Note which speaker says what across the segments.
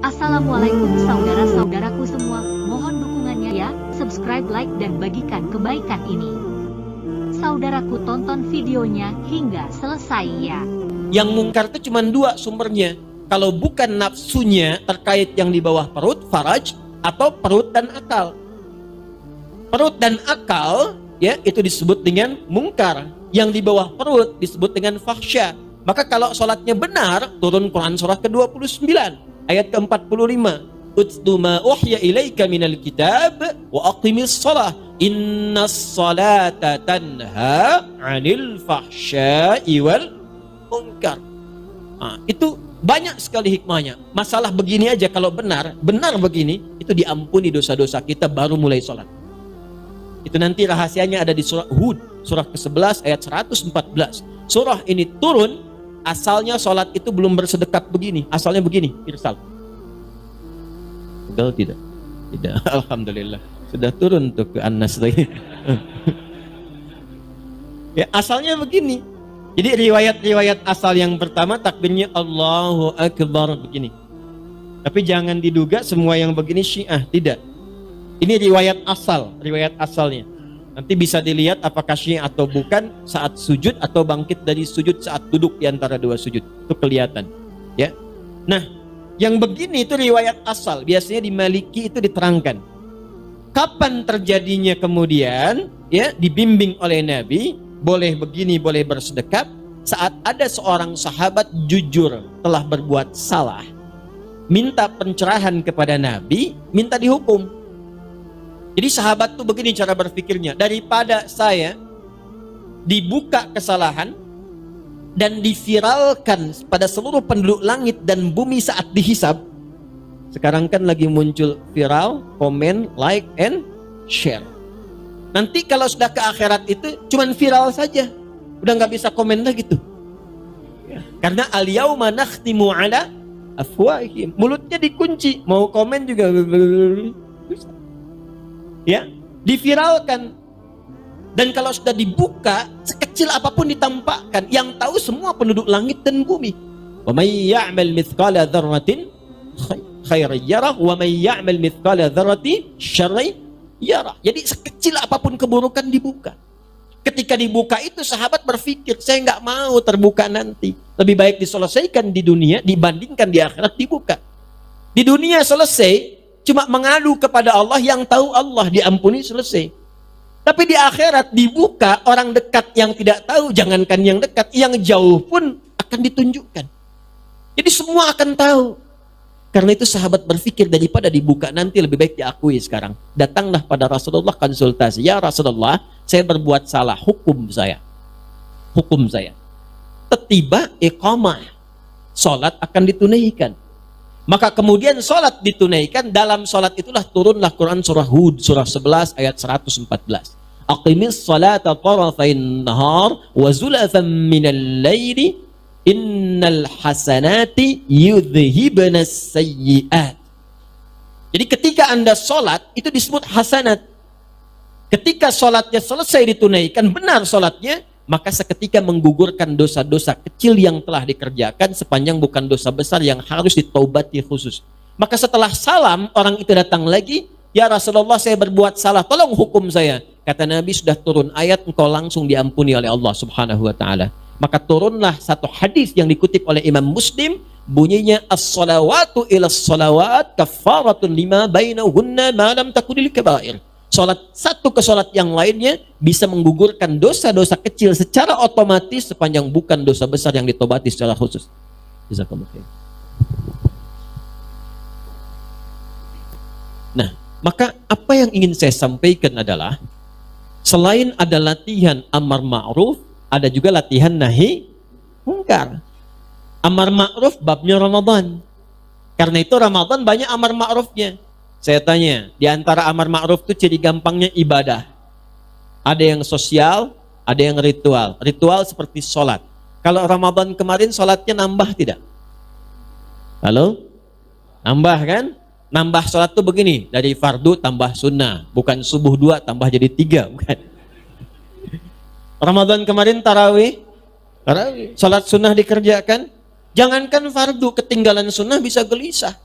Speaker 1: Assalamualaikum saudara-saudaraku semua, mohon dukungannya ya, subscribe, like, dan bagikan kebaikan ini. Saudaraku tonton videonya hingga selesai ya.
Speaker 2: Yang mungkar itu cuma dua sumbernya. Kalau bukan nafsunya terkait yang di bawah perut, faraj, atau perut dan akal. Perut dan akal, ya, itu disebut dengan mungkar. Yang di bawah perut disebut dengan fahsya. Maka kalau sholatnya benar, turun Quran surah ke-29. Ayat ke-45, utlu ma uhya ilaika minal kitab wa aqimis shalah innas salata tanha 'anil fahsya'i wal munkar. Itu banyak sekali hikmahnya. Masalah begini aja, kalau benar begini, itu diampuni dosa-dosa kita baru mulai sholat. Itu nanti rahasianya ada di surah Hud, surah ke-11 ayat 114. Surah ini turun, asalnya sholat itu belum bersedekat begini. Asalnya begini, irsal. Betul tidak? Tidak. Alhamdulillah. Sudah turun tuh ke An-Nas lagi. Ya, asalnya begini. Jadi riwayat asal yang pertama takbirnya Allahu Akbar begini. Tapi jangan diduga semua yang begini Syiah, tidak. Ini riwayat asalnya. Nanti bisa dilihat apakah Syiah atau bukan saat sujud atau bangkit dari sujud saat duduk di antara dua sujud. Itu kelihatan, ya. Nah, yang begini itu riwayat asal. Biasanya di Maliki itu diterangkan. Kapan terjadinya kemudian, ya, dibimbing oleh Nabi, boleh begini, boleh bersedekap, saat ada seorang sahabat jujur telah berbuat salah, minta pencerahan kepada Nabi, minta dihukum. Jadi sahabat tuh begini cara berpikirnya, daripada saya dibuka kesalahan dan diviralkan pada seluruh penduduk langit dan bumi saat dihisab. Sekarang kan lagi muncul viral, komen, like, and share. Nanti kalau sudah ke akhirat itu cuman viral saja, udah nggak bisa komen lagi tuh. Karena al-yauma nakhtimu ala afwahihim, mulutnya dikunci, mau komen juga ya, diviralkan. Dan kalau sudah dibuka, sekecil apapun ditampakkan, yang tahu semua penduduk langit dan bumi. Wa may ya'mal mithqala dzarratin khairan yarah wa may ya'mal mithqala dzarratin syarran yarah. Jadi sekecil apapun keburukan dibuka. Ketika dibuka itu sahabat berpikir, saya nggak mau terbuka nanti. Lebih baik diselesaikan di dunia dibandingkan di akhirat dibuka. Di dunia selesai, cuma mengadu kepada Allah, yang tahu Allah, diampuni, selesai. Tapi di akhirat dibuka, orang dekat yang tidak tahu, jangankan yang dekat, yang jauh pun akan ditunjukkan. Jadi semua akan tahu. Karena itu sahabat berpikir, daripada dibuka nanti lebih baik diakui sekarang. Datanglah pada Rasulullah konsultasi, ya Rasulullah, saya berbuat salah, hukum saya. Hukum saya. Tiba iqamah, sholat akan ditunaikan. Maka kemudian sholat ditunaikan, dalam sholat itulah turunlah Quran surah Hud, surah 11 ayat 114. Aqimis salata tarafain nahar wa zulafan minal layli innal hasanati yudhhibanas sayyi'at. Jadi ketika Anda sholat, itu disebut hasanat. Ketika sholatnya selesai ditunaikan, benar sholatnya, maka seketika menggugurkan dosa-dosa kecil yang telah dikerjakan, sepanjang bukan dosa besar yang harus ditaubati khusus. Maka setelah salam, orang itu datang lagi, ya Rasulullah, saya berbuat salah, tolong hukum saya. Kata Nabi, sudah turun ayat, engkau langsung diampuni oleh Allah subhanahu wa ta'ala. Maka turunlah satu hadis yang dikutip oleh Imam Muslim, bunyinya as-salawatu ila as-salawat kaffaratun lima bainahunna ma lam takunil kabair. Salat satu ke salat yang lainnya bisa menggugurkan dosa-dosa kecil secara otomatis sepanjang bukan dosa besar yang ditobati secara khusus. Jazakallahu khair. Nah, maka apa yang ingin saya sampaikan adalah, selain ada latihan amar ma'ruf, ada juga latihan nahi mungkar. Amar ma'ruf babnya Ramadan. Karena itu Ramadan banyak amar ma'rufnya. Saya tanya, di antara amar ma'ruf itu ciri gampangnya ibadah. Ada yang sosial, ada yang ritual. Ritual seperti sholat. Kalau Ramadan kemarin sholatnya nambah tidak? Halo? Nambah kan? Nambah sholat tuh begini, dari fardu tambah sunnah. Bukan subuh 2 tambah jadi 3, bukan. Ramadan kemarin tarawih, sholat sunnah dikerjakan. Jangankan fardu, ketinggalan sunnah bisa gelisah.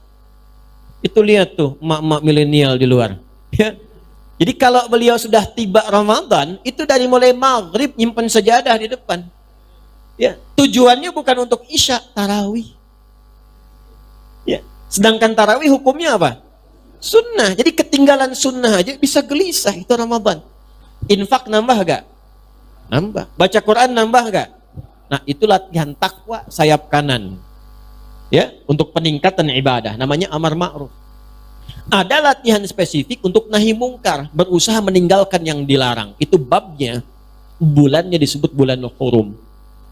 Speaker 2: Itu lihat tuh emak-emak milenial di luar. Ya. Jadi kalau beliau sudah tiba Ramadan, itu dari mulai maghrib nyimpen sajadah di depan. Ya, tujuannya bukan untuk isya, tarawih. Ya, sedangkan tarawih hukumnya apa? Sunnah. Jadi ketinggalan sunnah aja bisa gelisah itu Ramadan. Infak nambah gak? Nambah. Baca Quran nambah gak? Nah, itu latihan takwa sayap kanan. Ya, untuk peningkatan ibadah. Namanya amar ma'ruf. Ada latihan spesifik untuk nahi mungkar, berusaha meninggalkan yang dilarang. Itu babnya, bulannya disebut bulan hurum.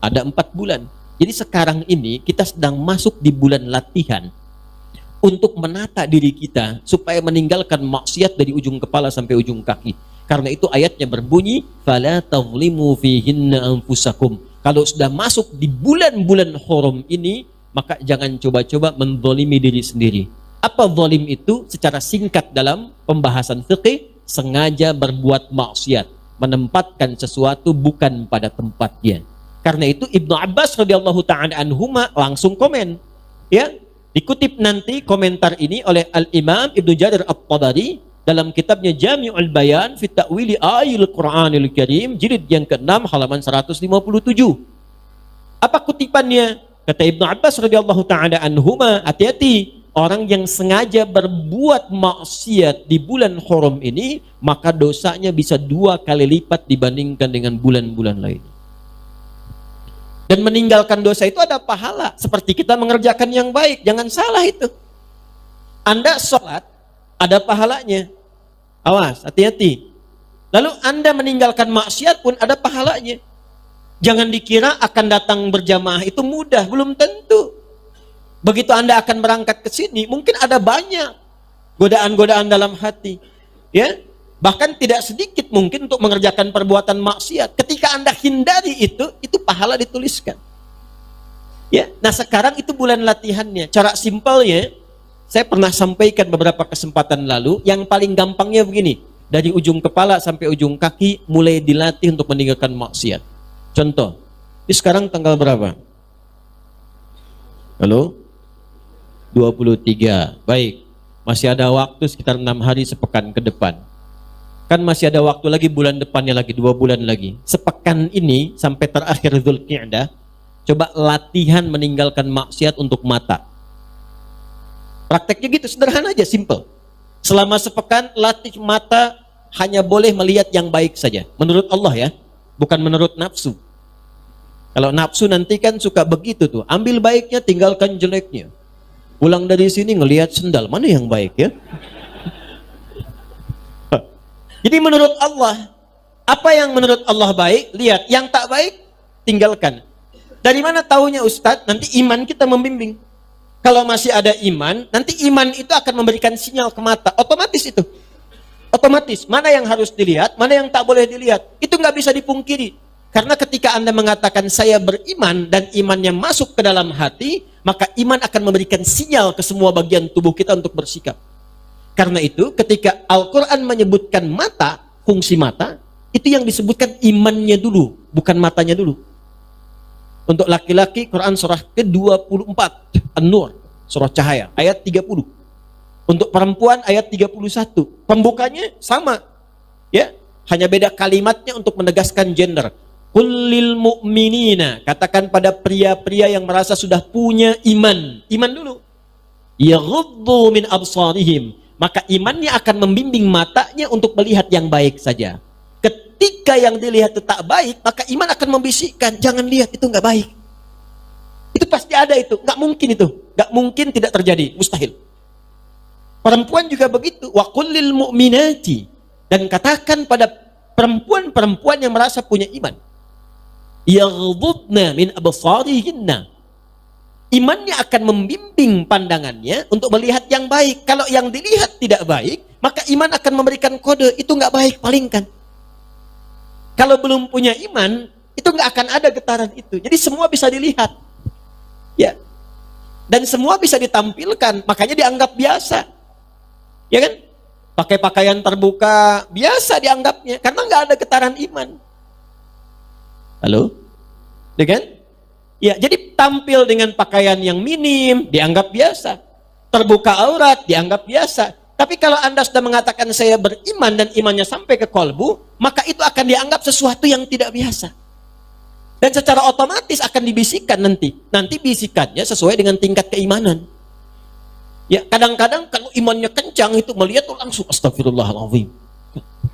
Speaker 2: Ada 4 bulan. Jadi sekarang ini kita sedang masuk di bulan latihan untuk menata diri kita supaya meninggalkan maksiat dari ujung kepala sampai ujung kaki. Karena itu ayatnya berbunyi, "Fala tazlimu fihinna anfusakum." Kalau sudah masuk di bulan-bulan hurum ini, maka jangan coba-coba menzalimi diri sendiri. Apa zalim itu? Secara singkat dalam pembahasan fikih, sengaja berbuat maksiat, menempatkan sesuatu bukan pada tempatnya. Karena itu Ibnu Abbas radhiyallahu taala anhuma langsung komen, ya. Dikutip nanti komentar ini oleh Al-Imam Ibnu Jarir At-Tabari dalam kitabnya Jami'ul Bayan fi Ta'wili Ayatil Qur'anil Karim, jilid yang ke-6 halaman 157. Apa kutipannya? Kata Ibnu Abbas radhiyallahu taala anhuma, hati-hati orang yang sengaja berbuat maksiat di bulan hurum ini, maka dosanya bisa 2 kali lipat dibandingkan dengan bulan-bulan lain. Dan meninggalkan dosa itu ada pahala, seperti kita mengerjakan yang baik. Jangan salah itu. Anda sholat, ada pahalanya. Awas, hati-hati. Lalu Anda meninggalkan maksiat pun ada pahalanya. Jangan dikira akan datang berjamaah itu mudah, belum tentu. Begitu Anda akan berangkat ke sini, mungkin ada banyak godaan-godaan dalam hati. Ya, bahkan tidak sedikit mungkin untuk mengerjakan perbuatan maksiat. Ketika Anda hindari itu pahala dituliskan. Ya, nah sekarang itu bulan latihannya. Cara simpelnya, saya pernah sampaikan beberapa kesempatan lalu, yang paling gampangnya begini, dari ujung kepala sampai ujung kaki mulai dilatih untuk meninggalkan maksiat. Contoh, ini sekarang tanggal berapa? Halo? 23. Baik, masih ada waktu sekitar 6 hari sepekan ke depan. Kan masih ada waktu lagi, bulan depannya lagi 2 bulan lagi. Sepekan ini sampai terakhir Dzulqa'dah, coba latihan meninggalkan maksiat untuk mata. Prakteknya gitu, sederhana aja, simple. Selama sepekan latih mata hanya boleh melihat yang baik saja. Menurut Allah ya, bukan menurut nafsu. Kalau nafsu nanti kan suka begitu tuh, ambil baiknya tinggalkan jeleknya. Pulang dari sini ngelihat sendal, mana yang baik ya? Jadi menurut Allah, apa yang menurut Allah baik, lihat. Yang tak baik, tinggalkan. Dari mana taunya Ustadz? Nanti iman kita membimbing. Kalau masih ada iman, nanti iman itu akan memberikan sinyal ke mata. Otomatis itu. Otomatis. Mana yang harus dilihat, mana yang tak boleh dilihat. Itu nggak bisa dipungkiri. Karena ketika Anda mengatakan saya beriman dan imannya masuk ke dalam hati, maka iman akan memberikan sinyal ke semua bagian tubuh kita untuk bersikap. Karena itu ketika Al-Quran menyebutkan mata, fungsi mata, itu yang disebutkan imannya dulu, bukan matanya dulu. Untuk laki-laki, Quran surah ke-24, An-Nur, surah cahaya, ayat 30. Untuk perempuan, ayat 31. Pembukanya sama. Ya, hanya beda kalimatnya untuk menegaskan gender. Kullil mu'minina, katakan pada pria-pria yang merasa sudah punya iman. Iman dulu. Yaghuddu min absarihim. Maka imannya akan membimbing matanya untuk melihat yang baik saja. Ketika yang dilihat itu tak baik, maka iman akan membisikkan, jangan lihat, itu nggak baik. Itu pasti ada itu, nggak mungkin itu. Nggak mungkin tidak terjadi, mustahil. Perempuan juga begitu. Wa kullil mu'minati. Dan katakan pada perempuan-perempuan yang merasa punya iman. Yaghdudna min absarihinna. Imannya akan membimbing pandangannya untuk melihat yang baik. Kalau yang dilihat tidak baik, maka iman akan memberikan kode, itu nggak baik, palingkan. Kalau belum punya iman, itu nggak akan ada getaran itu. Jadi semua bisa dilihat. Ya. Dan semua bisa ditampilkan, makanya dianggap biasa. Ya kan? Pakai pakaian terbuka, biasa dianggapnya, karena nggak ada getaran iman. Halo? Ya kan? Ya, jadi tampil dengan pakaian yang minim, dianggap biasa. terbuka aurat dianggap biasa. Tapi kalau Anda sudah mengatakan saya beriman dan imannya sampai ke kolbu, maka itu akan dianggap sesuatu yang tidak biasa. Dan secara otomatis akan dibisikkan nanti. Nanti bisikannya sesuai dengan tingkat keimanan. Ya, kadang-kadang kalau imannya kencang itu melihat tuh langsung astagfirullahaladzim.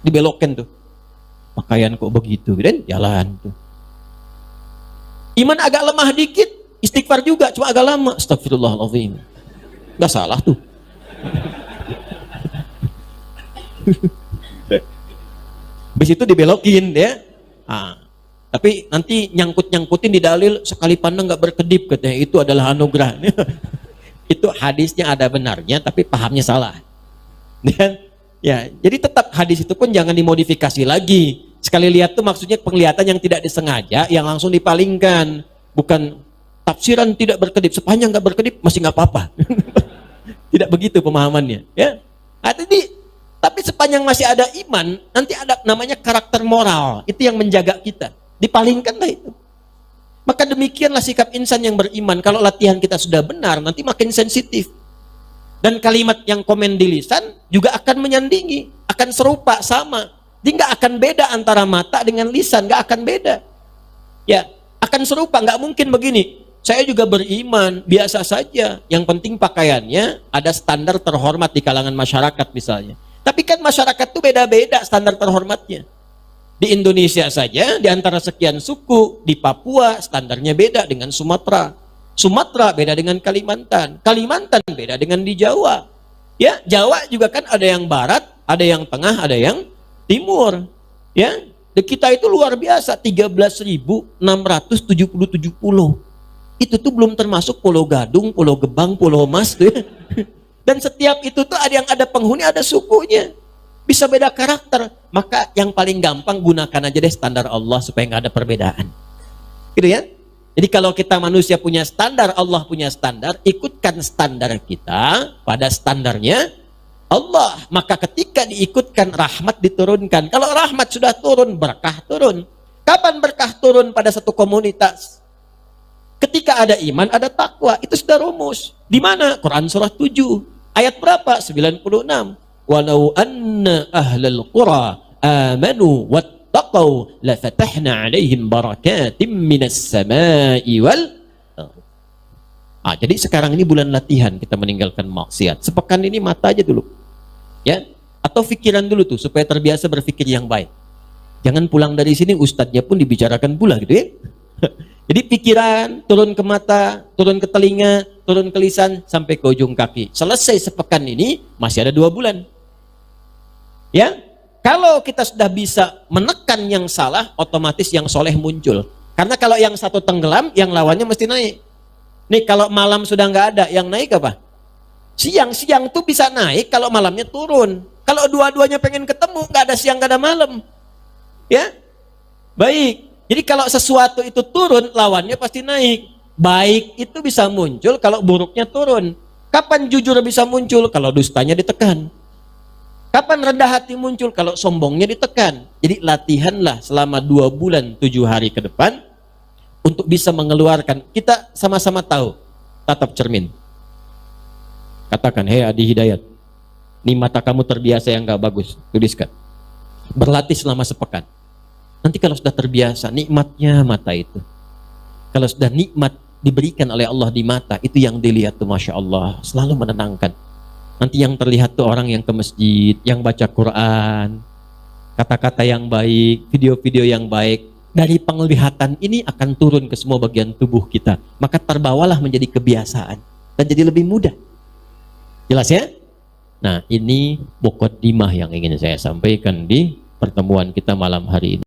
Speaker 2: Dibelokkan tuh. Pakaian kok begitu, dan jalan tuh. Iman agak lemah dikit, istighfar juga, cuma agak lama. Astagfirullahaladzim. Gak salah tuh. Habis itu dibelokin ya. Tapi nanti nyangkut-nyangkutin di dalil sekali pandang gak berkedip katanya itu adalah anugerah. Itu hadisnya ada benarnya tapi pahamnya salah. Ya, jadi tetap hadis itu pun jangan dimodifikasi lagi. Sekali lihat tuh maksudnya penglihatan yang tidak disengaja yang langsung dipalingkan, bukan tafsiran tidak berkedip sepanjang gak berkedip masih gak apa-apa. Tidak begitu pemahamannya ya. Tapi sepanjang masih ada iman, nanti ada namanya karakter moral. Itu yang menjaga kita. Dipalingkanlah itu. Maka demikianlah sikap insan yang beriman. Kalau latihan kita sudah benar, nanti makin sensitif. Dan kalimat yang komen di lisan juga akan menyandingi. Akan serupa, sama. Dia nggak akan beda antara mata dengan lisan. Nggak akan beda. Ya, akan serupa. Nggak mungkin begini. Saya juga beriman, biasa saja. Yang penting pakaiannya ada standar terhormat di kalangan masyarakat misalnya. Tapi kan masyarakat itu beda-beda standar terhormatnya. Di Indonesia saja, di antara sekian suku, di Papua standarnya beda dengan Sumatera. Sumatera beda dengan Kalimantan. Kalimantan beda dengan di Jawa. Ya, Jawa juga kan ada yang barat, ada yang tengah, ada yang timur. Ya, di kita itu luar biasa, 13.677 pulau. Itu tuh belum termasuk Pulau Gadung, Pulau Gebang, Pulau Mas tuh ya. Dan setiap itu tuh ada yang ada penghuni, ada sukunya. Bisa beda karakter. Maka yang paling gampang gunakan aja deh standar Allah supaya nggak ada perbedaan. Gitu ya. Jadi kalau kita manusia punya standar, Allah punya standar, ikutkan standar kita pada standarnya Allah. Maka ketika diikutkan rahmat diturunkan. Kalau rahmat sudah turun, berkah turun. Kapan berkah turun pada satu komunitas? Ketika ada iman, ada takwa. Itu sudah rumus. Di mana? Quran surah 7. Ayat berapa? 96. Walau anna ahlal qura amanu wattaqau la fatahna alaihim barakatim minas samai wal. Jadi sekarang ini bulan latihan kita meninggalkan maksiat. Sepekan ini mata aja dulu. Ya, atau pikiran dulu tuh supaya terbiasa berpikir yang baik. Jangan pulang dari sini ustadznya pun dibicarakan pula gitu ya. Jadi pikiran turun ke mata, turun ke telinga, turun ke lisan sampai ke ujung kaki. Selesai sepekan ini masih ada 2 bulan. Ya, kalau kita sudah bisa menekan yang salah, otomatis yang soleh muncul. Karena kalau yang satu tenggelam, yang lawannya mesti naik. Nih kalau malam sudah nggak ada, yang naik apa? Siang tuh bisa naik kalau malamnya turun. Kalau dua-duanya pengen ketemu, nggak ada siang, nggak ada malam. Ya, baik. Jadi kalau sesuatu itu turun, lawannya pasti naik. Baik itu bisa muncul kalau buruknya turun. Kapan jujur bisa muncul? Kalau dustanya ditekan. Kapan rendah hati muncul? Kalau sombongnya ditekan. Jadi latihanlah selama 2 bulan 7 hari ke depan untuk bisa mengeluarkan. Kita sama-sama tahu tatap cermin. Katakan, hei Adi Hidayat, ini mata kamu terbiasa yang gak bagus. Tuliskan. Berlatih selama sepekan. Nanti kalau sudah terbiasa, nikmatnya mata itu. Kalau sudah nikmat diberikan oleh Allah di mata, itu yang dilihat tuh Masya Allah, selalu menenangkan. Nanti yang terlihat tuh orang yang ke masjid, yang baca Quran, kata-kata yang baik, video-video yang baik. Dari penglihatan ini akan turun ke semua bagian tubuh kita. Maka terbawalah menjadi kebiasaan. Dan jadi lebih mudah. Jelas ya? Nah ini muqaddimah yang ingin saya sampaikan di pertemuan kita malam hari ini.